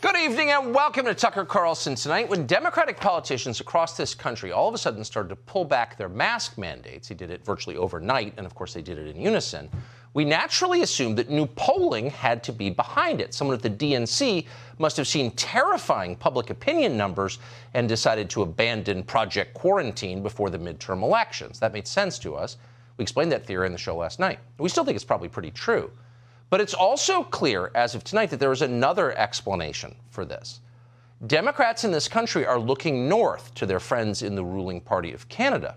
Good evening and welcome to Tucker Carlson Tonight. When Democratic politicians across this country all of a sudden started to pull back their mask mandates, they did it virtually overnight, and of course they did it in unison, we naturally assumed that new polling had to be behind it. Someone at the DNC must have seen terrifying public opinion numbers and decided to abandon Project Quarantine before the midterm elections. That made sense to us. We explained that theory on the show last night. We still think it's probably pretty true. But it's also clear, as of tonight, that there is another explanation for this. Democrats in this country are looking north to their friends in the ruling party of Canada,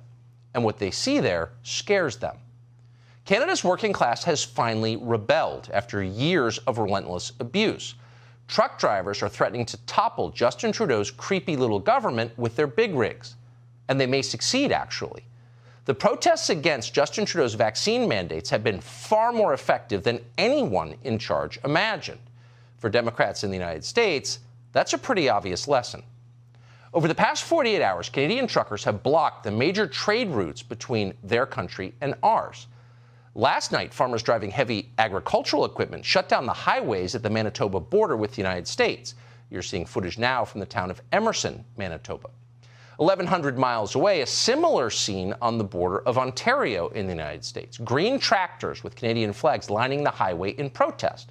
and what they see there scares them. Canada's working class has finally rebelled after years of relentless abuse. Truck drivers are threatening to topple Justin Trudeau's creepy little government with their big rigs, and they may succeed, actually. The protests against Justin Trudeau's vaccine mandates have been far more effective than anyone in charge imagined. For Democrats in the United States, that's a pretty obvious lesson. Over the past 48 hours, Canadian truckers have blocked the major trade routes between their country and ours. Last night, farmers driving heavy agricultural equipment shut down the highways at the Manitoba border with the United States. You're seeing footage now from the town of Emerson, Manitoba. 1,100 miles away, a similar scene on the border of Ontario in the United States. Green tractors with Canadian flags lining the highway in protest.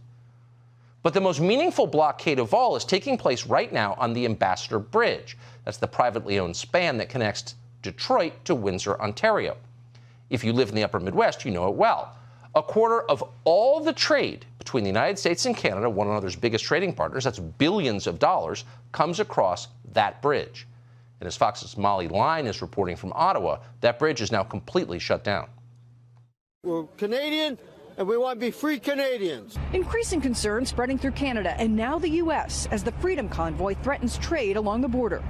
But the most meaningful blockade of all is taking place right now on the Ambassador Bridge. That's the privately owned span that connects Detroit to Windsor, Ontario. If you live in the upper Midwest, you know it well. A quarter of all the trade between the United States and Canada, one another's biggest trading partners, that's billions of dollars, comes across that bridge. And as Fox's Molly Line is reporting from Ottawa, that bridge is now completely shut down. We're Canadian, and we want to be free Canadians. Increasing concern spreading through Canada and now the U.S. as the Freedom Convoy threatens trade along the border.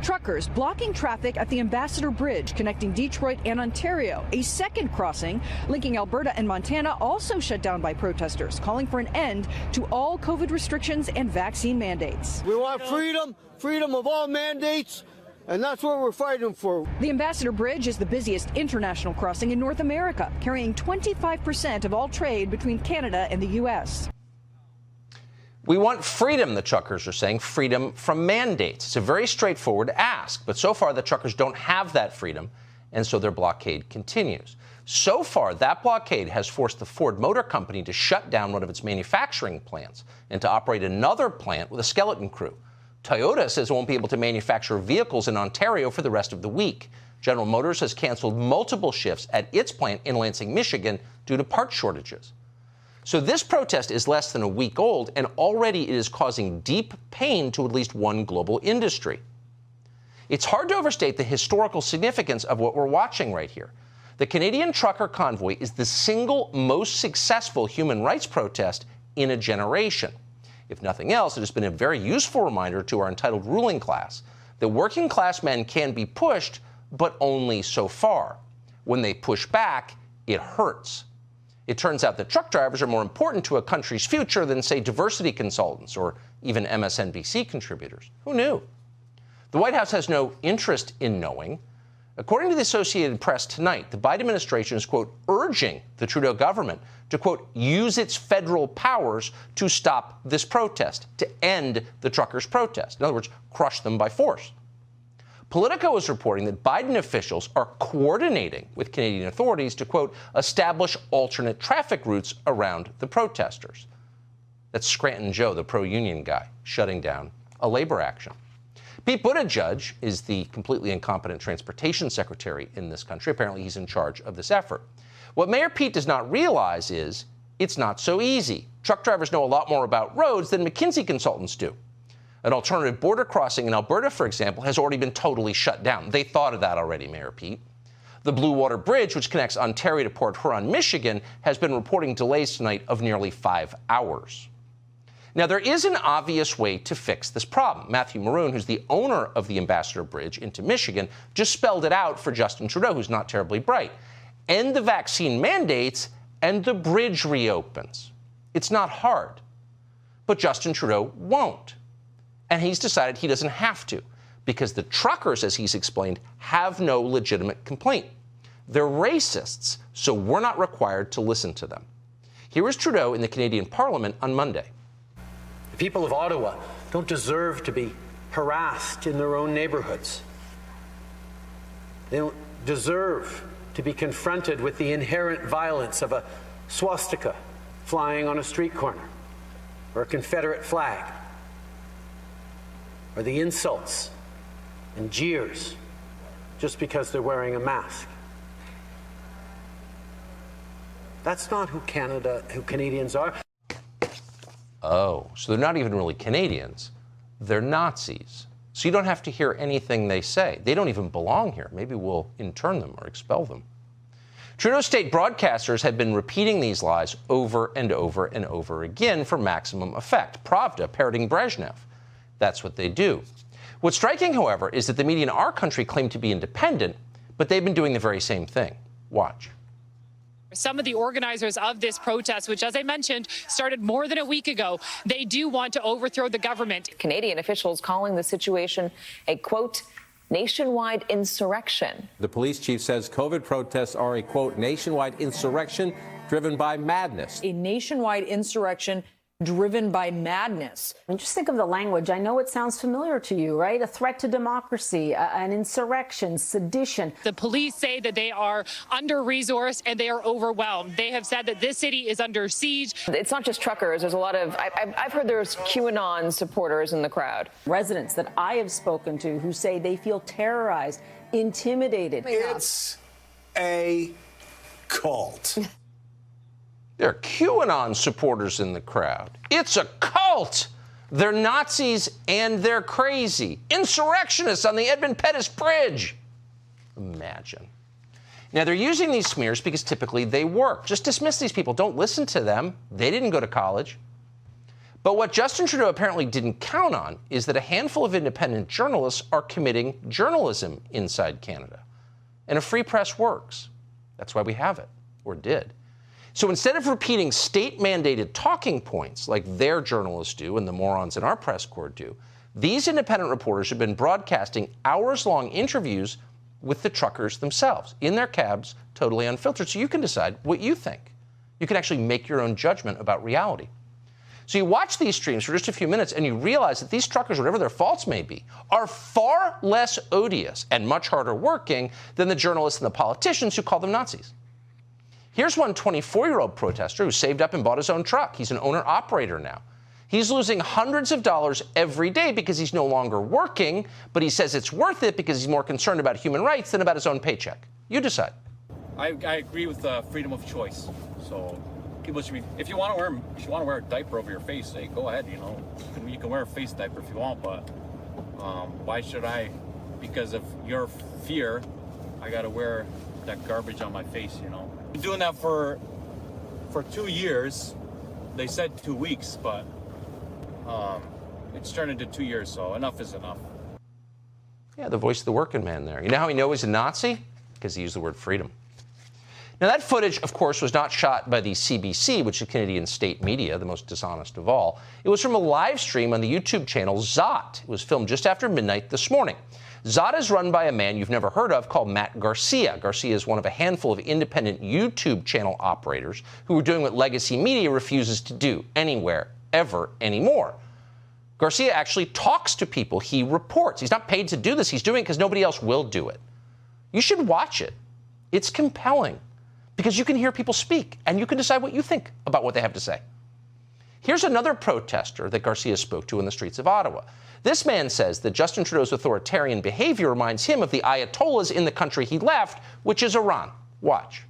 Truckers blocking traffic at the Ambassador Bridge connecting Detroit and Ontario. A second crossing linking Alberta and Montana also shut down by protesters, calling for an end to all COVID restrictions and vaccine mandates. We want freedom, freedom of all mandates, and that's what we're fighting for. The Ambassador Bridge is the busiest international crossing in North America, carrying 25% of all trade between Canada and the U.S. We want freedom, the truckers are saying, freedom from mandates. It's a very straightforward ask, but so far the truckers don't have that freedom, and so their blockade continues. So far, that blockade has forced the Ford Motor Company to shut down one of its manufacturing plants and to operate another plant with a skeleton crew. Toyota says it won't be able to manufacture vehicles in Ontario for the rest of the week. General Motors has canceled multiple shifts at its plant in Lansing, Michigan, due to part shortages. So this protest is less than a week old, and already it is causing deep pain to at least one global industry. It's hard to overstate the historical significance of what we're watching right here. The Canadian trucker convoy is the single most successful human rights protest in a generation. If nothing else, it has been a very useful reminder to our entitled ruling class that working class men can be pushed, but only so far. When they push back, it hurts. It turns out that truck drivers are more important to a country's future than, say, diversity consultants or even MSNBC contributors. Who knew? The White House has no interest in knowing. According to the Associated Press tonight, the Biden administration is, quote, urging the Trudeau government to, quote, use its federal powers to stop this protest, to end the truckers' protest. In other words, crush them by force. Politico is reporting that Biden officials are coordinating with Canadian authorities to, quote, establish alternate traffic routes around the protesters. That's Scranton Joe, the pro-union guy, shutting down a labor action. Pete Buttigieg is the completely incompetent transportation secretary in this country. Apparently, he's in charge of this effort. What Mayor Pete does not realize is it's not so easy. Truck drivers know a lot more about roads than McKinsey consultants do. An alternative border crossing in Alberta, for example, has already been totally shut down. They thought of that already, Mayor Pete. The Blue Water Bridge, which connects Ontario to Port Huron, Michigan, has been reporting delays tonight of nearly 5 hours. Now, there is an obvious way to fix this problem. Matthew Maroon, who's the owner of the Ambassador Bridge into Michigan, just spelled it out for Justin Trudeau, who's not terribly bright. End the vaccine mandates, and the bridge reopens. It's not hard. But Justin Trudeau won't. And he's decided he doesn't have to, because the truckers, as he's explained, have no legitimate complaint. They're racists, so we're not required to listen to them. Here is Trudeau in the Canadian Parliament on Monday. The people of Ottawa don't deserve to be harassed in their own neighborhoods. They don't deserve to be confronted with the inherent violence of a swastika flying on a street corner, or a Confederate flag, or the insults and jeers just because they're wearing a mask. That's not who Canadians are. Oh, so they're not even really Canadians. They're Nazis. So you don't have to hear anything they say. They don't even belong here. Maybe we'll intern them or expel them. Trudeau's state broadcasters have been repeating these lies over and over and over again for maximum effect. Pravda parroting Brezhnev. That's what they do. What's striking, however, is that the media in our country claim to be independent, but they've been doing the very same thing. Watch. Some of the organizers of this protest, which, as I mentioned, started more than a week ago, they do want to overthrow the government. Canadian officials calling the situation a, quote, nationwide insurrection. The police chief says COVID protests are a, quote, nationwide insurrection driven by madness. A nationwide insurrection driven by madness. And just think of the language. I know it sounds familiar to you, right? A threat to democracy, an insurrection, sedition. The police say that they are under-resourced and they are overwhelmed. They have said that this city is under siege. It's not just truckers. There's a lot of, I've heard there's QAnon supporters in the crowd. Residents that I have spoken to who say they feel terrorized, intimidated. It's a cult. There are QAnon supporters in the crowd. It's a cult. They're Nazis and they're crazy. Insurrectionists on the Edmund Pettus Bridge. Imagine. Now, they're using these smears because typically they work. Just dismiss these people. Don't listen to them. They didn't go to college. But what Justin Trudeau apparently didn't count on is that a handful of independent journalists are committing journalism inside Canada. And a free press works. That's why we have it, or did. So instead of repeating state-mandated talking points like their journalists do and the morons in our press corps do, these independent reporters have been broadcasting hours-long interviews with the truckers themselves, in their cabs, totally unfiltered, so you can decide what you think. You can actually make your own judgment about reality. So you watch these streams for just a few minutes and you realize that these truckers, whatever their faults may be, are far less odious and much harder working than the journalists and the politicians who call them Nazis. Here's one 24-year-old protester who saved up and bought his own truck. He's an owner-operator now. He's losing hundreds of dollars every day because he's no longer working, but he says it's worth it because he's more concerned about human rights than about his own paycheck. You decide. I agree with freedom of choice. So people should be, if you want to wear a diaper over your face, hey, go ahead, you know. You can wear a face diaper if you want, but why should I, because of your fear, I got to wear that garbage on my face, you know. Been doing that for 2 years. They said 2 weeks, but it's turned into 2 years, so enough is enough. Yeah, the voice of the working man there. You know how we know he's a Nazi? Because he used the word freedom. Now, that footage, of course, was not shot by the CBC, which is Canadian state media, the most dishonest of all. It was from a live stream on the YouTube channel Zot. It was filmed just after midnight this morning. Zot is run by a man you've never heard of called Matt Garcia. Garcia is one of a handful of independent YouTube channel operators who are doing what legacy media refuses to do anywhere, ever, anymore. Garcia actually talks to people he reports. He's not paid to do this. He's doing it because nobody else will do it. You should watch it. It's compelling because you can hear people speak and you can decide what you think about what they have to say. Here's another protester that Garcia spoke to in the streets of Ottawa. This man says that Justin Trudeau's authoritarian behavior reminds him of the Ayatollahs in the country he left, which is Iran. Watch.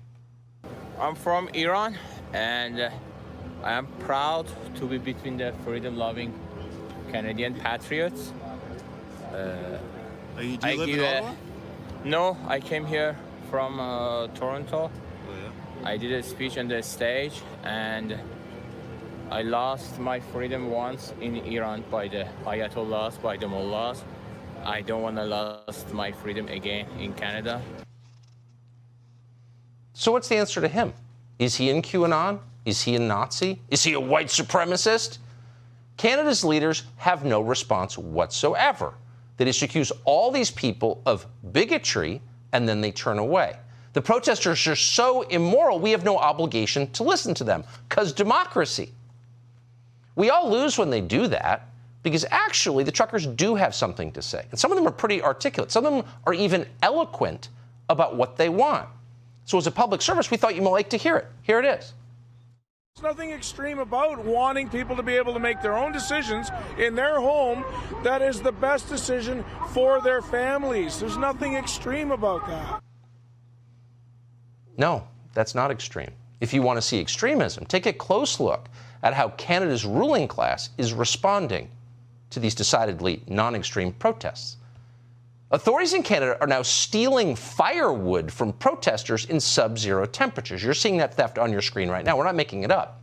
I'm from Iran, and I am proud to be between the freedom-loving Canadian patriots. Do you live in Ottawa? No, I came here from Toronto. Oh, yeah? I did a speech on the stage, and I lost my freedom once in Iran by the Ayatollahs, by the mullahs. I don't want to lose my freedom again in Canada. So what's the answer to him? Is he in QAnon? Is he a Nazi? Is he a white supremacist? Canada's leaders have no response whatsoever. They just accuse all these people of bigotry and then they turn away. The protesters are so immoral, we have no obligation to listen to them, because democracy. We all lose when they do that, because actually the truckers do have something to say. And some of them are pretty articulate. Some of them are even eloquent about what they want. So as a public service, we thought you might like to hear it. Here it is. There's nothing extreme about wanting people to be able to make their own decisions in their home that is the best decision for their families. There's nothing extreme about that. No, that's not extreme. If you want to see extremism, take a close look at how Canada's ruling class is responding to these decidedly non-extreme protests. Authorities in Canada are now stealing firewood from protesters in sub-zero temperatures. You're seeing that theft on your screen right now. We're not making it up.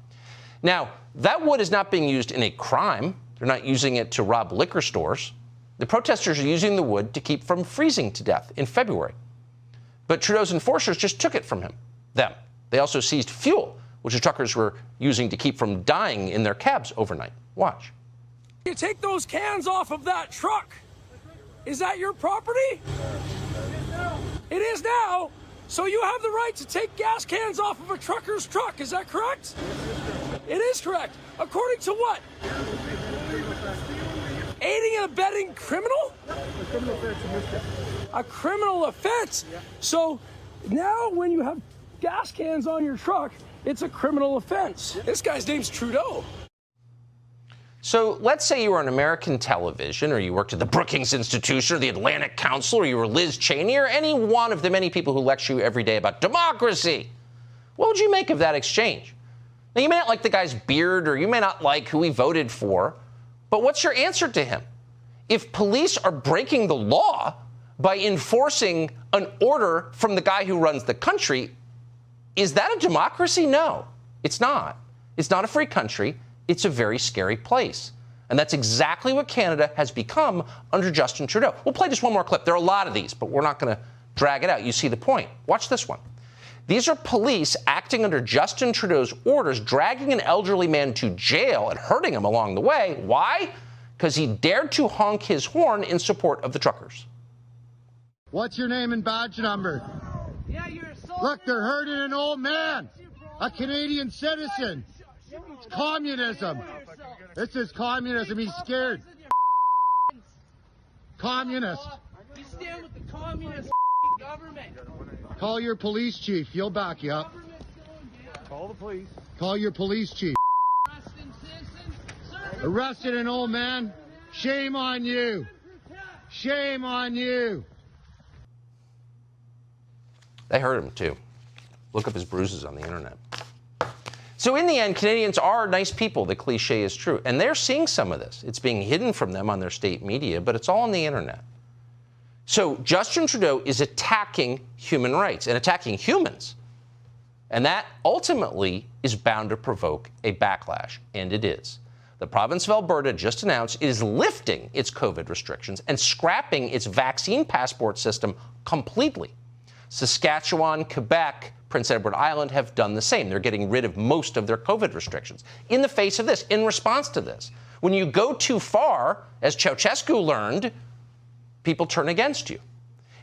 Now, that wood is not being used in a crime. They're not using it to rob liquor stores. The protesters are using the wood to keep from freezing to death in February. But Trudeau's enforcers just took it from them. They also seized fuel, which the truckers were using to keep from dying in their cabs overnight. Watch. You take those cans off of that truck. Is that your property? It is now. So you have the right to take gas cans off of a trucker's truck. Is that correct? It is correct. According to what? Aiding and abetting criminal? A criminal offense. So now when you have gas cans on your truck, it's a criminal offense. This guy's name's Trudeau. So let's say you were on American television, or you worked at the Brookings Institution, or the Atlantic Council, or you were Liz Cheney, or any one of the many people who lecture you every day about democracy. What would you make of that exchange? Now, you may not like the guy's beard, or you may not like who he voted for, but what's your answer to him? If police are breaking the law by enforcing an order from the guy who runs the country, is that a democracy? No, it's not. It's not a free country. It's a very scary place. And that's exactly what Canada has become under Justin Trudeau. We'll play just one more clip. There are a lot of these, but we're not going to drag it out. You see the point. Watch this one. These are police acting under Justin Trudeau's orders, dragging an elderly man to jail and hurting him along the way. Why? Because he dared to honk his horn in support of the truckers. What's your name and badge number? Yeah, you're a soldier. Look, they're hurting an old man, a Canadian citizen. It's communism. This is communism. He's scared. Communist. You stand with the communist government. Call your police chief. He'll back you up. Call the police. Call your police chief. Arrested an old man. Shame on you. Shame on you. They hurt him, too. Look up his bruises on the internet. So in the end, Canadians are nice people. The cliche is true. And they're seeing some of this. It's being hidden from them on their state media, but it's all on the internet. So Justin Trudeau is attacking human rights and attacking humans. And that ultimately is bound to provoke a backlash, and it is. The province of Alberta just announced it is lifting its COVID restrictions and scrapping its vaccine passport system completely. Saskatchewan, Quebec, Prince Edward Island have done the same. They're getting rid of most of their COVID restrictions. In the face of this, in response to this, when you go too far, as Ceausescu learned, people turn against you.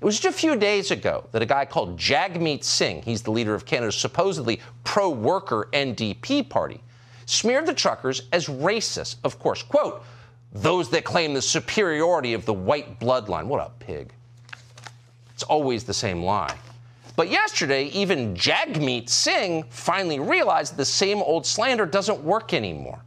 It was just a few days ago that a guy called Jagmeet Singh, he's the leader of Canada's supposedly pro-worker NDP party, smeared the truckers as racist, of course. Quote, those that claim the superiority of the white bloodline. What a pig. It's always the same lie. But yesterday, even Jagmeet Singh finally realized the same old slander doesn't work anymore.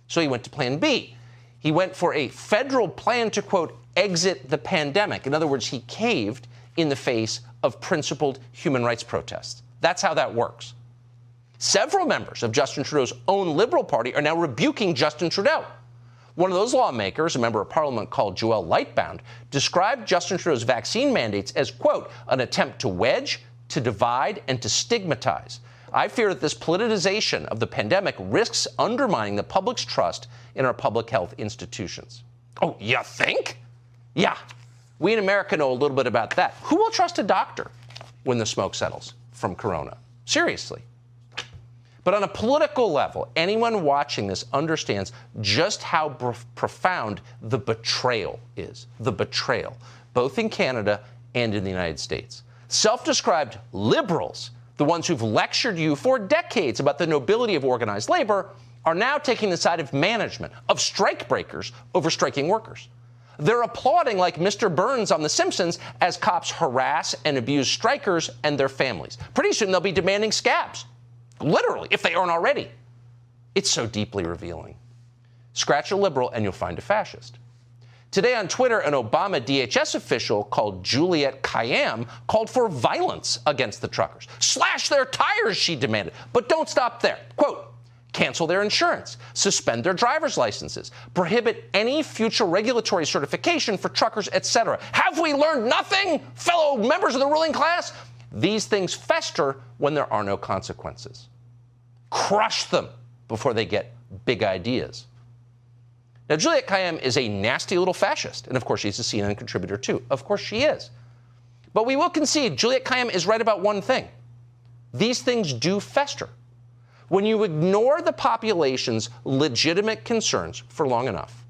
So he went to plan B. He went for a federal plan to, quote, exit the pandemic. In other words, he caved in the face of principled human rights protests. That's how that works. Several members of Justin Trudeau's own Liberal Party are now rebuking Justin Trudeau. One of those lawmakers, a member of Parliament called Joel Lightbound, described Justin Trudeau's vaccine mandates as, quote, an attempt to wedge, to divide, and to stigmatize. I fear that this politicization of the pandemic risks undermining the public's trust in our public health institutions. Oh, you think? Yeah. We in America know a little bit about that. Who will trust a doctor when the smoke settles from corona? Seriously. But on a political level, anyone watching this understands just how profound the betrayal is. The betrayal, both in Canada and in the United States. Self-described liberals, the ones who've lectured you for decades about the nobility of organized labor, are now taking the side of management, of strikebreakers over striking workers. They're applauding like Mr. Burns on The Simpsons as cops harass and abuse strikers and their families. Pretty soon they'll be demanding scabs. Literally, if they aren't already. It's so deeply revealing. Scratch a liberal and you'll find a fascist. Today on Twitter, an Obama DHS official called Juliette Kayyem called for violence against the truckers. Slash their tires, she demanded. But don't stop there. Quote, cancel their insurance, suspend their driver's licenses, prohibit any future regulatory certification for truckers, etc. Have we learned nothing, fellow members of the ruling class? These things fester when there are no consequences. Crush them before they get big ideas. Now, Juliette Kayyem is a nasty little fascist, and of course she's a CNN contributor too. Of course she is. But we will concede Juliette Kayyem is right about one thing. These things do fester. When you ignore the population's legitimate concerns for long enough,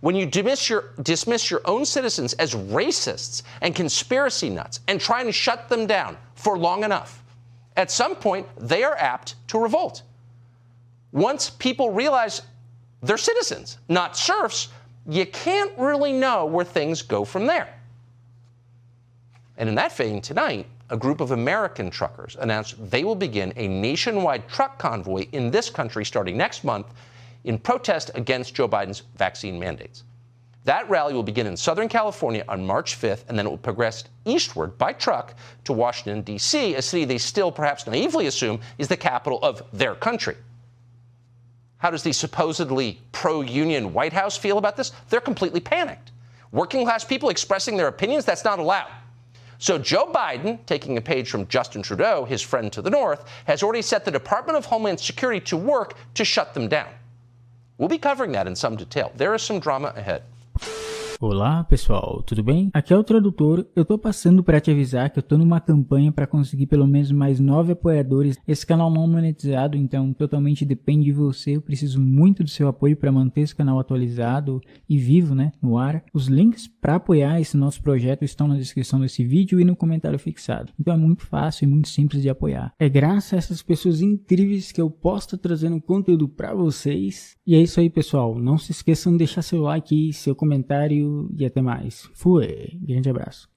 when you dismiss your own citizens as racists and conspiracy nuts and try and shut them down for long enough, at some point they are apt to revolt. Once people realize they're citizens, not serfs, you can't really know where things go from there. And in that vein, tonight, a group of American truckers announced they will begin a nationwide truck convoy in this country starting next month in protest against Joe Biden's vaccine mandates. That rally will begin in Southern California on March 5th, and then it will progress eastward by truck to Washington, D.C., a city they still perhaps naively assume is the capital of their country. How does the supposedly pro-union White House feel about this? They're completely panicked. Working class people expressing their opinions, that's not allowed. So Joe Biden, taking a page from Justin Trudeau, his friend to the north, has already set the Department of Homeland Security to work to shut them down. We'll be covering that in some detail. There is some drama ahead. Olá pessoal, tudo bem? Aqui é o Tradutor. Eu tô passando para te avisar que eu tô numa campanha para conseguir pelo menos mais 9 apoiadores. Esse canal não é monetizado, então totalmente depende de você. Eu preciso muito do seu apoio para manter esse canal atualizado e vivo, né, no ar. Os links para apoiar esse nosso projeto estão na descrição desse vídeo e no comentário fixado. Então é muito fácil e muito simples de apoiar. É graças a essas pessoas incríveis que eu posso estar trazendo conteúdo para vocês. E é isso aí, pessoal. Não se esqueçam de deixar seu like, seu comentário e até mais. Fui! Grande abraço.